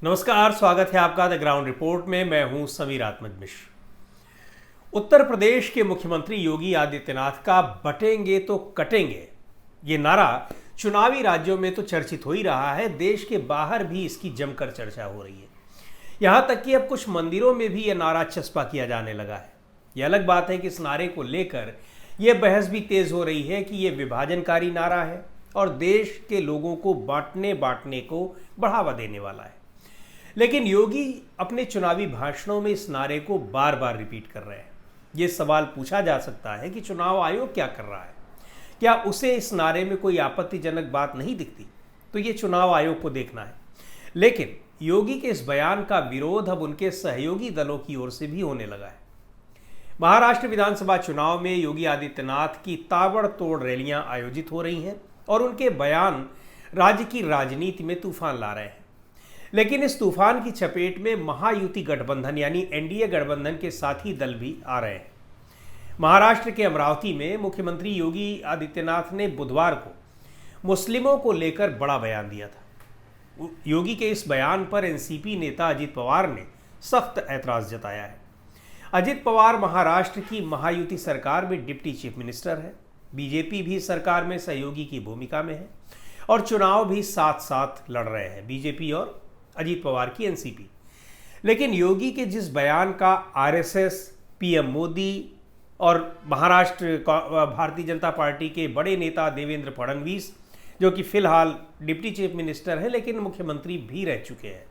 नमस्कार, स्वागत है आपका द ग्राउंड रिपोर्ट में। मैं हूं समीर आत्मज मिश्र। उत्तर प्रदेश के मुख्यमंत्री योगी आदित्यनाथ का बटेंगे तो कटेंगे ये नारा चुनावी राज्यों में तो चर्चित हो ही रहा है, देश के बाहर भी इसकी जमकर चर्चा हो रही है। यहां तक कि अब कुछ मंदिरों में भी यह नारा चस्पा किया जाने लगा है। यह अलग बात है कि इस नारे को लेकर यह बहस भी तेज हो रही है कि यह विभाजनकारी नारा है और देश के लोगों को बांटने को बढ़ावा देने वाला है। लेकिन योगी अपने चुनावी भाषणों में इस नारे को बार बार रिपीट कर रहे हैं। ये सवाल पूछा जा सकता है कि चुनाव आयोग क्या कर रहा है? क्या उसे इस नारे में कोई आपत्तिजनक बात नहीं दिखती? तो ये चुनाव आयोग को देखना है। लेकिन योगी के इस बयान का विरोध अब उनके सहयोगी दलों की ओर से भी होने लगा है। महाराष्ट्र विधानसभा चुनाव में योगी आदित्यनाथ की ताबड़तोड़ रैलियां आयोजित हो रही हैं और उनके बयान राज्य की राजनीति में तूफान ला रहे हैं। लेकिन इस तूफान की चपेट में महायुति गठबंधन यानी एनडीए गठबंधन के साथी दल भी आ रहे हैं। महाराष्ट्र के अमरावती में मुख्यमंत्री योगी आदित्यनाथ ने बुधवार को मुस्लिमों को लेकर बड़ा बयान दिया था। योगी के इस बयान पर एनसीपी नेता अजित पवार ने सख्त ऐतराज जताया है। अजित पवार महाराष्ट्र की महायुति सरकार में डिप्टी चीफ मिनिस्टर है। बीजेपी भी सरकार में सहयोगी की भूमिका में है और चुनाव भी साथ साथ लड़ रहे हैं, बीजेपी और अजीत पवार की एनसीपी। लेकिन योगी के जिस बयान का आरएसएस, पीएम मोदी और महाराष्ट्र भारतीय जनता पार्टी के बड़े नेता देवेंद्र फडणवीस, जो कि फिलहाल डिप्टी चीफ मिनिस्टर हैं लेकिन मुख्यमंत्री भी रह चुके हैं,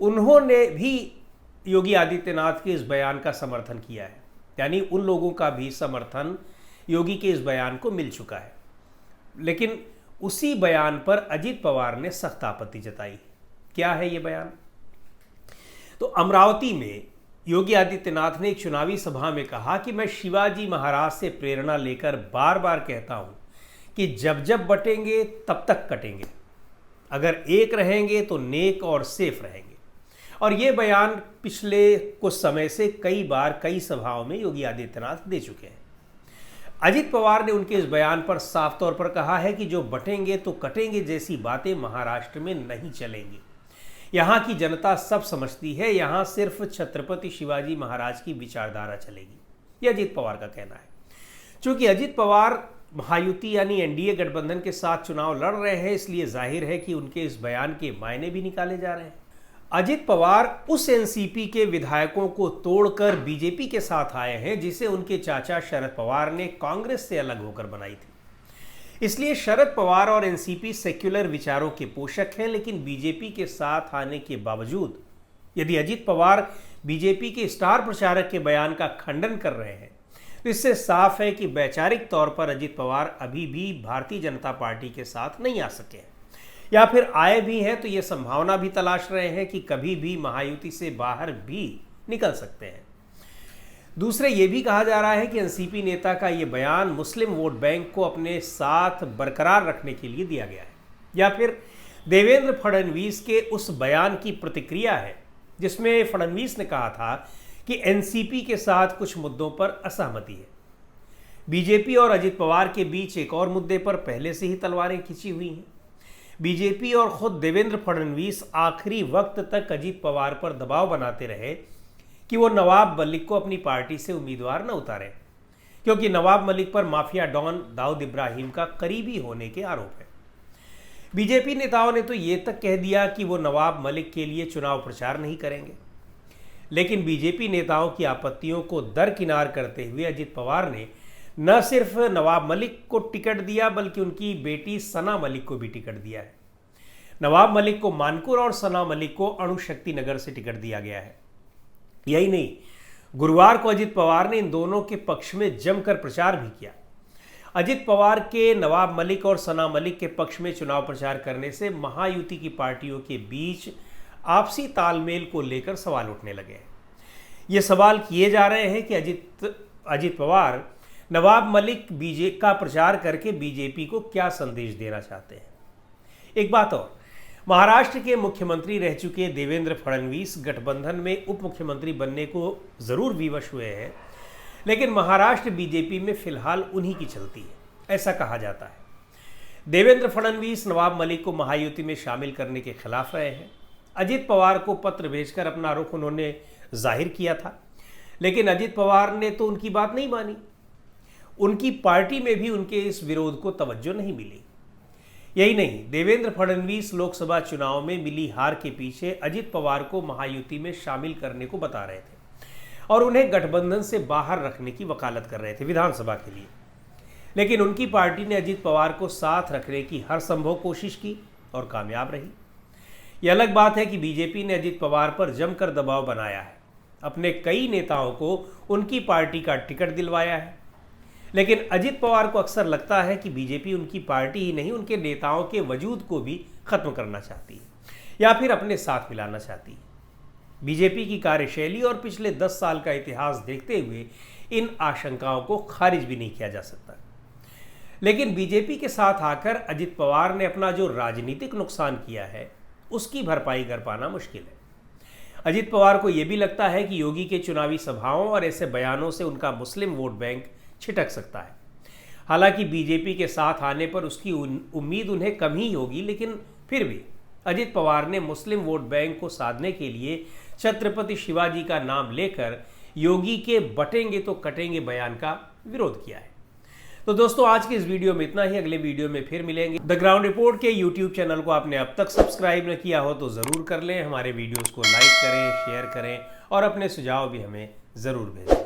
उन्होंने भी योगी आदित्यनाथ के इस बयान का समर्थन किया है। यानी उन लोगों का भी समर्थन योगी के इस बयान को मिल चुका है। लेकिन उसी बयान पर अजित पवार ने सख्त आपत्ति जताई। क्या है ये बयान? तो अमरावती में योगी आदित्यनाथ ने एक चुनावी सभा में कहा कि मैं शिवाजी महाराज से प्रेरणा लेकर बार बार कहता हूं कि जब जब बटेंगे तब तक कटेंगे, अगर एक रहेंगे तो नेक और सेफ रहेंगे। और ये बयान पिछले कुछ समय से कई बार कई सभाओं में योगी आदित्यनाथ दे चुके हैं। अजित पवार ने उनके इस बयान पर साफ तौर पर कहा है कि जो बटेंगे तो कटेंगे जैसी बातें महाराष्ट्र में नहीं चलेंगी। यहाँ की जनता सब समझती है, यहाँ सिर्फ छत्रपति शिवाजी महाराज की विचारधारा चलेगी, यह अजित पवार का कहना है। चूंकि अजित पवार महायुति यानी एनडीए गठबंधन के साथ चुनाव लड़ रहे हैं, इसलिए जाहिर है कि उनके इस बयान के मायने भी निकाले जा रहे हैं। अजित पवार उस एनसीपी के विधायकों को तोड़कर बीजेपी के साथ आए हैं जिसे उनके चाचा शरद पवार ने कांग्रेस से अलग होकर बनाई थी। इसलिए शरद पवार और एनसीपी सेक्युलर विचारों के पोषक हैं। लेकिन बीजेपी के साथ आने के बावजूद यदि अजित पवार बीजेपी के स्टार प्रचारक के बयान का खंडन कर रहे हैं तो इससे साफ है कि वैचारिक तौर पर अजित पवार अभी भी भारतीय जनता पार्टी के साथ नहीं आ सके हैं, या फिर आए भी हैं तो ये संभावना भी तलाश रहे हैं कि कभी भी महायुति से बाहर भी निकल सकते हैं। दूसरे ये भी कहा जा रहा है कि एनसीपी नेता का ये बयान मुस्लिम वोट बैंक को अपने साथ बरकरार रखने के लिए दिया गया है, या फिर देवेंद्र फडणवीस के उस बयान की प्रतिक्रिया है जिसमें फडणवीस ने कहा था कि एनसीपी के साथ कुछ मुद्दों पर असहमति है। बीजेपी और अजित पवार के बीच एक और मुद्दे पर पहले से ही तलवारें खिंची हुई हैं। बीजेपी और खुद देवेंद्र फडणवीस आखिरी वक्त तक अजित पवार पर दबाव बनाते रहे कि वो नवाब मलिक को अपनी पार्टी से उम्मीदवार न उतारें, क्योंकि नवाब मलिक पर माफिया डॉन दाऊद इब्राहिम का करीबी होने के आरोप है। बीजेपी नेताओं ने तो ये तक कह दिया कि वो नवाब मलिक के लिए चुनाव प्रचार नहीं करेंगे। लेकिन बीजेपी नेताओं की आपत्तियों को दरकिनार करते हुए अजित पवार ने न सिर्फ नवाब मलिक को टिकट दिया बल्कि उनकी बेटी सना मलिक को भी टिकट दिया है। नवाब मलिक को मानपुर और सना मलिक को अणुशक्ति नगर से टिकट दिया गया है। यही नहीं, गुरुवार को अजित पवार ने इन दोनों के पक्ष में जमकर प्रचार भी किया। अजित पवार के नवाब मलिक और सना मलिक के पक्ष में चुनाव प्रचार करने से महायुति की पार्टियों के बीच आपसी तालमेल को लेकर सवाल उठने लगे हैं। ये सवाल किए जा रहे हैं कि अजित पवार नवाब मलिक का प्रचार करके बीजेपी को क्या संदेश देना चाहते हैं। एक बात और, महाराष्ट्र के मुख्यमंत्री रह चुके देवेंद्र फडणवीस गठबंधन में उप मुख्यमंत्री बनने को जरूर विवश हुए हैं, लेकिन महाराष्ट्र बीजेपी में फिलहाल उन्हीं की चलती है, ऐसा कहा जाता है। देवेंद्र फडणवीस नवाब मलिक को महायुति में शामिल करने के खिलाफ रहे हैं। अजित पवार को पत्र भेजकर अपना रुख उन्होंने जाहिर किया था, लेकिन अजित पवार ने तो उनकी बात नहीं मानी। उनकी पार्टी में भी उनके इस विरोध को तवज्जो नहीं मिली। यही नहीं, देवेंद्र फडणवीस लोकसभा चुनाव में मिली हार के पीछे अजित पवार को महायुति में शामिल करने को बता रहे थे और उन्हें गठबंधन से बाहर रखने की वकालत कर रहे थे विधानसभा के लिए। लेकिन उनकी पार्टी ने अजित पवार को साथ रखने की हर संभव कोशिश की और कामयाब रही। यह अलग बात है कि बीजेपी ने अजित पवार पर जमकर दबाव बनाया है, अपने कई नेताओं को उनकी पार्टी का टिकट दिलवाया है। लेकिन अजित पवार को अक्सर लगता है कि बीजेपी उनकी पार्टी ही नहीं, उनके नेताओं के वजूद को भी खत्म करना चाहती है या फिर अपने साथ मिलाना चाहती है। बीजेपी की कार्यशैली और पिछले 10 साल का इतिहास देखते हुए इन आशंकाओं को खारिज भी नहीं किया जा सकता। लेकिन बीजेपी के साथ आकर अजित पवार ने अपना जो राजनीतिक नुकसान किया है उसकी भरपाई कर पाना मुश्किल है। अजित पवार को यह भी लगता है कि योगी के चुनावी सभाओं और ऐसे बयानों से उनका मुस्लिम वोट बैंक छिटक सकता है। हालांकि बीजेपी के साथ आने पर उसकी उम्मीद उन्हें कम ही होगी, लेकिन फिर भी अजित पवार ने मुस्लिम वोट बैंक को साधने के लिए छत्रपति शिवाजी का नाम लेकर योगी के बटेंगे तो कटेंगे बयान का विरोध किया है। तो दोस्तों, आज की इस वीडियो में इतना ही। अगले वीडियो में फिर मिलेंगे। द ग्राउंड रिपोर्ट के यूट्यूब चैनल को आपने अब तक सब्सक्राइब न किया हो तो ज़रूर कर लें। हमारे वीडियोज़ को लाइक करें, शेयर करें और अपने सुझाव भी हमें ज़रूर भेजें।